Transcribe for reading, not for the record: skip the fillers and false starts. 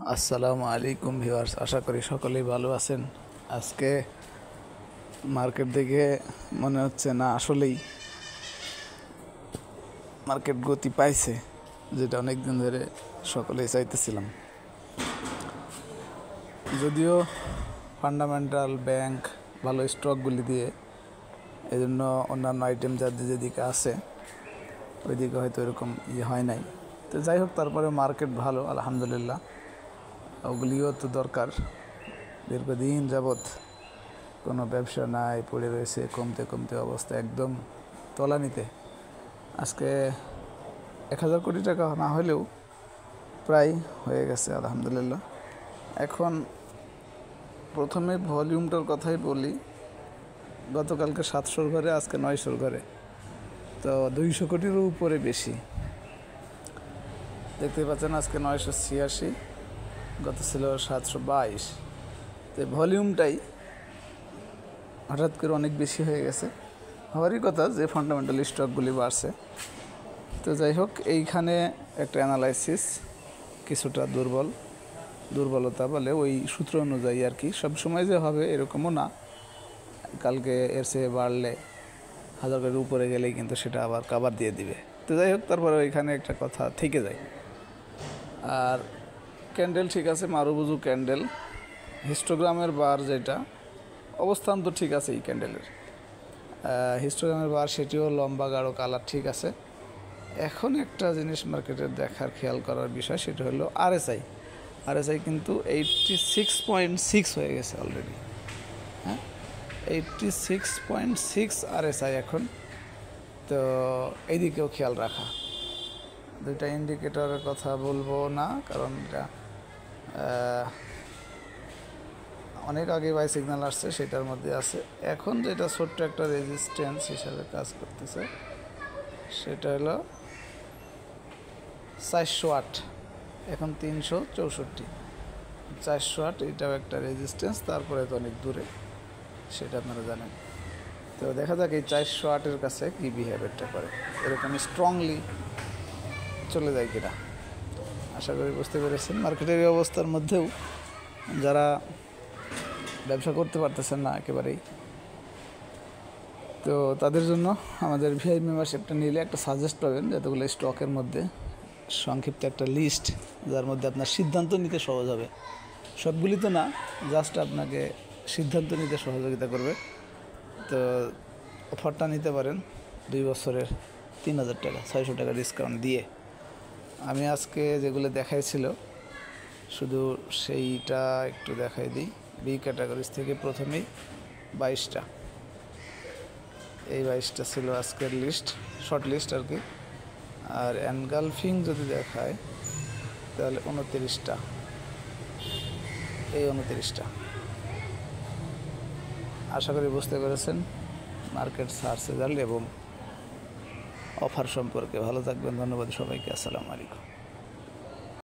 আসসালামু আলাইকুম ভিউয়ার্স, আশা করি সকলেই ভালো আছেন। আজকে মার্কেট দেখে মনে হচ্ছে না আসলেই মার্কেট গতি পাইছে, যেটা অনেক দিন ধরে সকলেই চাইতেছিলাম। যদিও ফান্ডামেন্টাল ব্যাংক ভালো স্টকগুলি দিয়ে, এই জন্য অন্যান্য আইটেম যাদের যেদিকে আছে ওইদিকে হয়তো এরকম হয় নাই। তো যাই হোক, তারপরে মার্কেট ভালো আলহামদুলিল্লাহ। ওগুলিও তো দরকার। দীর্ঘদিন যাবৎ কোনো ব্যবসা নাই, পড়ে রয়েছে কমতে কমতে অবস্থা একদম তলানিতে। আজকে 1000 কোটি টাকা না হলেও প্রায় হয়ে গেছে আলহামদুলিল্লাহ। এখন প্রথমে ভলিউমটার কথাই বলি। গতকালকে 700-র ঘরে, আজকে 900-র ঘরে, তো 200 কোটিরও উপরে বেশি দেখতে পাচ্ছেন। আজকে 986, গত ছিল 722। তো ভলিউমটাই হঠাৎ করে অনেক বেশি হয়ে গেছে। হওয়ারই কথা যে ফান্ডামেন্টাল স্টকগুলি বাড়ছে। তো যাই হোক, এইখানে একটা অ্যানালাইসিস কিছুটা দুর্বলতা বলে ওই সূত্র অনুযায়ী আর কি। সবসময় যে হবে এরকমও না, কালকে এর চেয়ে বাড়লে 1000 কোটির উপরে গেলেই কিন্তু সেটা আবার কাভার দিয়ে দিবে। তো যাই হোক, তারপরে ওইখানে একটা কথা থেকে যায়। আর ক্যান্ডেল ঠিক আছে, মারুবুজু ক্যান্ডেল, হিস্টোগ্রামের বার যেটা অবস্থান তো ঠিক আছে। এই ক্যান্ডেলের হিস্টোগ্রামের বার সেটিও লম্বা গাঢ় কালার ঠিক আছে। এখন একটা জিনিস মার্কেটের দেখার খেয়াল করার বিষয়, সেটা হলো আরএসআই কিন্তু 86.6 হয়ে গেছে অলরেডি। হ্যাঁ, 86.6 আরএসআই এখন। তো এইদিকেও খেয়াল রাখা। দুইটা ইন্ডিকেটরের কথা বলবো না, কারণ এটা অনেক আগে বাই সিগন্যাল আসছে, সেটার মধ্যে আছে। এখন যেটা ছোট্ট একটা রেজিস্ট্যান্স হিসাবে কাজ করতেছে সেটা হলো 408, এখন 364, 408, এটাও একটা রেজিস্ট্যান্স। তারপরে তো অনেক দূরে, সেটা আপনারা জানেন। তো দেখা যাক এই 408-এর কাছে কী বিহেভিয়ারটা করে, এরকম স্ট্রংলি চলে যায় কিনা। আশা করি বুঝতে পেরেছেন। মার্কেটের এই অবস্থার মধ্যেও যারা ব্যবসা করতে পারতেছেন না একেবারেই, তো তাদের জন্য আমাদের ভিআইপি মেম্বারশিপটা নিলে একটা সাজেস্ট পাবেন যতগুলো স্টকের মধ্যে, সংক্ষিপ্ত একটা লিস্ট, যার মধ্যে আপনার সিদ্ধান্ত নিতে সহজ হবে। সবগুলি তো না, জাস্ট আপনাকে সিদ্ধান্ত নিতে সহযোগিতা করবে। তো অফারটা নিতে পারেন 2 বছরের 3000 টাকা, 600 টাকা ডিসকাউন্ট দিয়ে। আমি আজকে যেগুলো দেখাইছিল শুধু সেইটা একটু দেখাই দিই। বি ক্যাটাগরিজ থেকে প্রথমেই 22টা, এই 22টা ছিল আজকের লিস্ট, শর্ট লিস্ট আর কি। আর এনগালফিং যদি দেখায় তাহলে 29টা, এই 29টা। আশা করি বুঝতে পেরেছেন মার্কেট সার্চ রেজাল্ট এবং অফার সম্পর্কে। ভালো থাকবেন, ধন্যবাদ সবাইকে, আসসালামু আলাইকুম।